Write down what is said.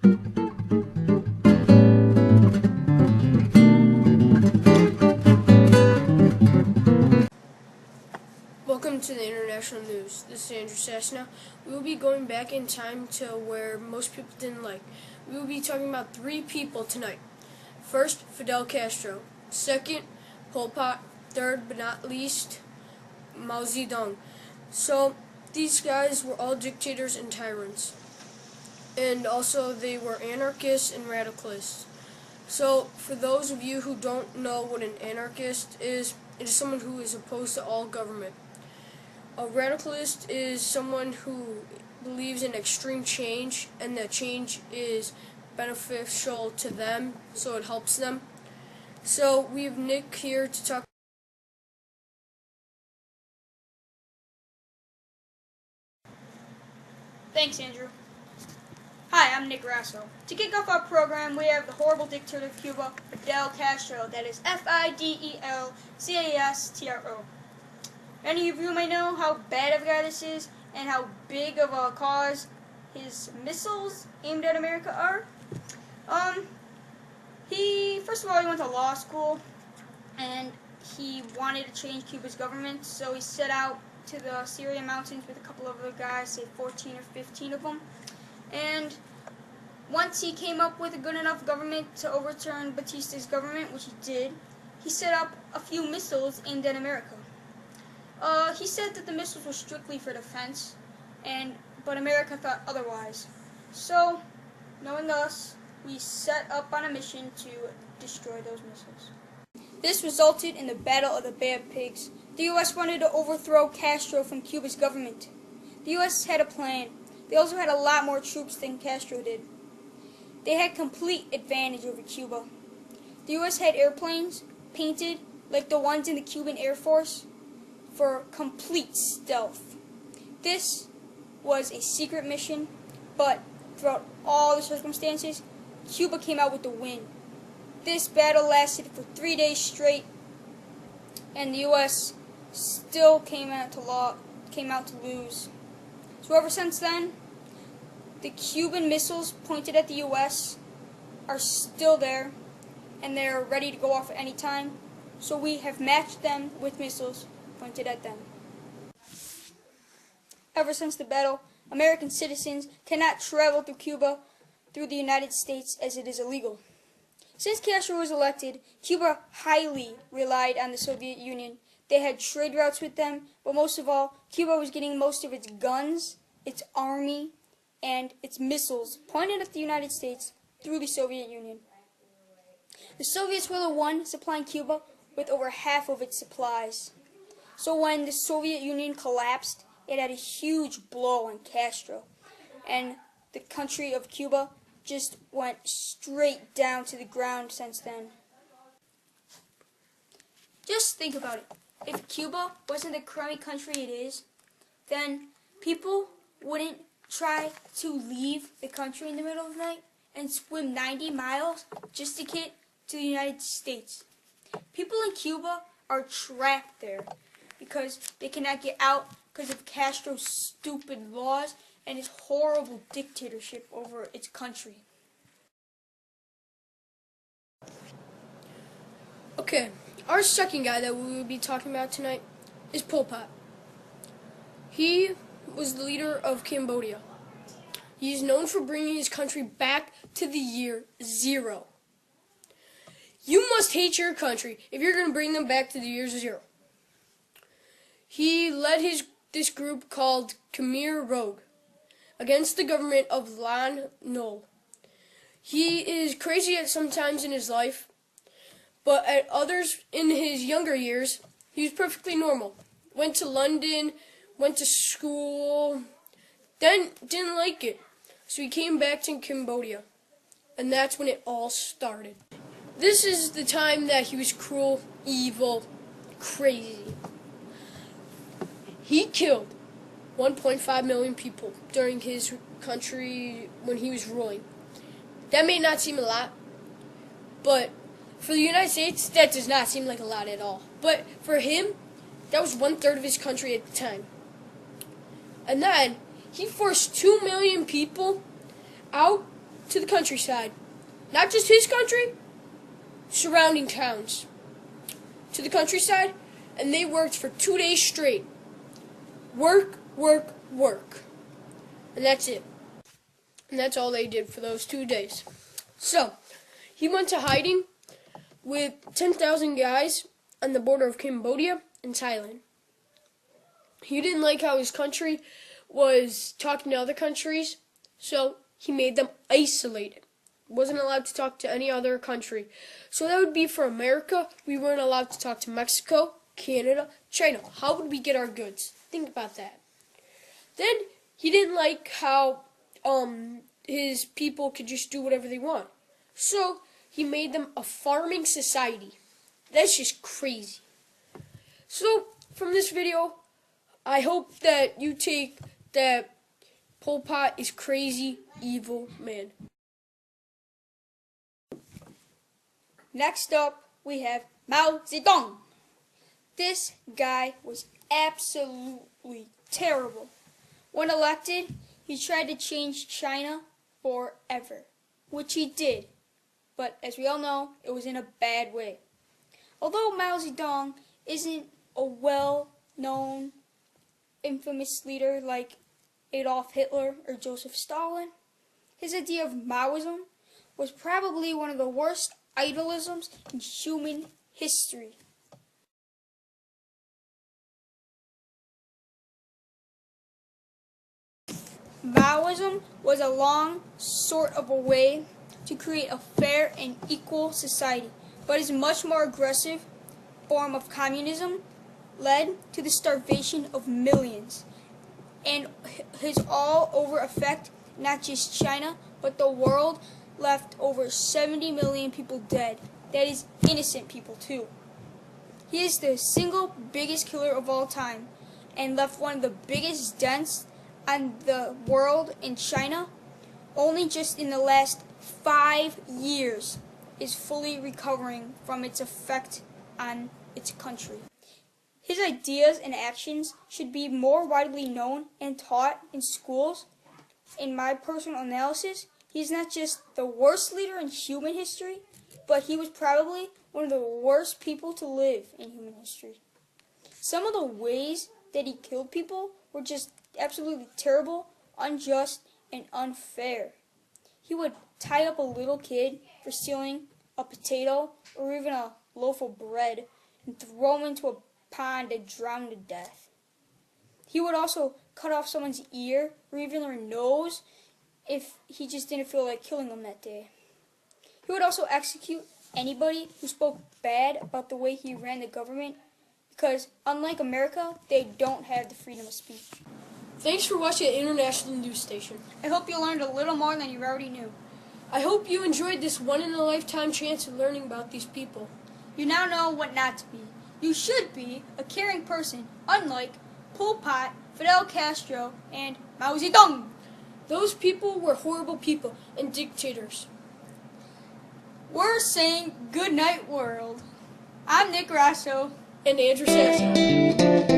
Welcome to the international news. This is Andrew Sassina. We will be going back in time to where most people didn't like. We will be talking about 3 people tonight. First, Fidel Castro. Second, Pol Pot. Third, but not least, Mao Zedong. So, these guys were all dictators and tyrants. And also, they were anarchists and radicalists. So, for those of you who don't know what an anarchist is, it is someone who is opposed to all government. A radicalist is someone who believes in extreme change, and that change is beneficial to them, so it helps them. So we have Nick here to talk. Thanks, Andrew. Hi, I'm Nick Rasso. To kick off our program, we have the horrible dictator of Cuba, Fidel Castro. That is Fidel Castro. Many of you may know how bad of a guy this is and how big of a cause his missiles aimed at America are. First of all, he went to law school and he wanted to change Cuba's government, so he set out to the Syrian mountains with a couple of other guys, say 14 or 15 of them. And once he came up with a good enough government to overturn Batista's government, which he did, he set up a few missiles aimed at America. He said that the missiles were strictly for defense, but America thought otherwise. So, knowing us, we set up on a mission to destroy those missiles. This resulted in the Battle of the Bay of Pigs. The U.S. wanted to overthrow Castro from Cuba's government. The U.S. had a plan. They also had a lot more troops than Castro did. They had complete advantage over Cuba. The U.S. had airplanes painted like the ones in the Cuban Air Force for complete stealth. This was a secret mission, but throughout all the circumstances, Cuba came out with the win. This battle lasted for 3 days straight, and the U.S. still came out to lose. So ever since then, the Cuban missiles pointed at the U.S. are still there, and they're ready to go off at any time. So we have matched them with missiles pointed at them. Ever since the battle, American citizens cannot travel through Cuba through the United States as it is illegal. Since Castro was elected, Cuba highly relied on the Soviet Union. They had trade routes with them, but most of all, Cuba was getting most of its guns, its army, and its missiles pointed at the United States through the Soviet Union. The Soviets were the one supplying Cuba with over half of its supplies. So when the Soviet Union collapsed, it had a huge blow on Castro, and the country of Cuba just went straight down to the ground since then. Just think about it. If Cuba wasn't the crummy country it is, then people wouldn't try to leave the country in the middle of the night and swim 90 miles just to get to the United States. People in Cuba are trapped there because they cannot get out because of Castro's stupid laws and his horrible dictatorship over its country. Okay, our second guy that we will be talking about tonight is Pol Pot. He was the leader of Cambodia. He is known for bringing his country back to the year 0. You must hate your country if you're going to bring them back to the year 0. He led this group called Khmer Rouge against the government of Lon Nol. He is crazy at sometimes in his life, but at others in his younger years, he was perfectly normal. Went to London, went to school, then didn't like it. So he came back to Cambodia, and that's when it all started. This is the time that he was cruel, evil, crazy. He killed 1.5 million people during his country when he was ruling. That may not seem a lot, but for the United States, that does not seem like a lot at all. But for him, that was 1/3 of his country at the time. And then he forced 2 million people out to the countryside. Not just his country, surrounding towns. To the countryside, and they worked for 2 days straight. Work, work, work. And that's it. And that's all they did for those 2 days. So, he went to hiding with 10,000 guys on the border of Cambodia and Thailand. He didn't like how his country was talking to other countries, so he made them isolated. Wasn't allowed to talk to any other country. So that would be for America. We weren't allowed to talk to Mexico, Canada, China. How would we get our goods? Think about that. Then he didn't like how his people could just do whatever they want. So he made them a farming society. That's just crazy. So from this video, I hope that you take that Pol Pot is crazy, evil man. Next up, we have Mao Zedong. This guy was absolutely terrible. When elected, he tried to change China forever, which he did. But as we all know, it was in a bad way. Although Mao Zedong isn't a well-known, infamous leader like Adolf Hitler or Joseph Stalin, his idea of Maoism was probably one of the worst idealisms in human history. Maoism was a long sort of a way to create a fair and equal society, but is much more aggressive form of communism led to the starvation of millions and his all-over effect, not just China, but the world, left over 70 million people dead. That is innocent people too. He is the single biggest killer of all time and left one of the biggest dents on the world in China. Only just in the last 5 years is fully recovering from its effect on its country. His ideas and actions should be more widely known and taught in schools. In my personal analysis, he's not just the worst leader in human history, but he was probably one of the worst people to live in human history. Some of the ways that he killed people were just absolutely terrible, unjust, and unfair. He would tie up a little kid for stealing a potato or even a loaf of bread and throw him into a pond and drown to death. He would also cut off someone's ear or even their nose if he just didn't feel like killing them that day. He would also execute anybody who spoke bad about the way he ran the government because, unlike America, they don't have the freedom of speech. Thanks for watching the International News Station. I hope you learned a little more than you already knew. I hope you enjoyed this one-in-a-lifetime chance of learning about these people. You now know what not to be. You should be a caring person, unlike Pol Pot, Fidel Castro, and Mao Zedong. Those people were horrible people and dictators. We're saying good night, world. I'm Nick Grasso. And Andrew Sasso.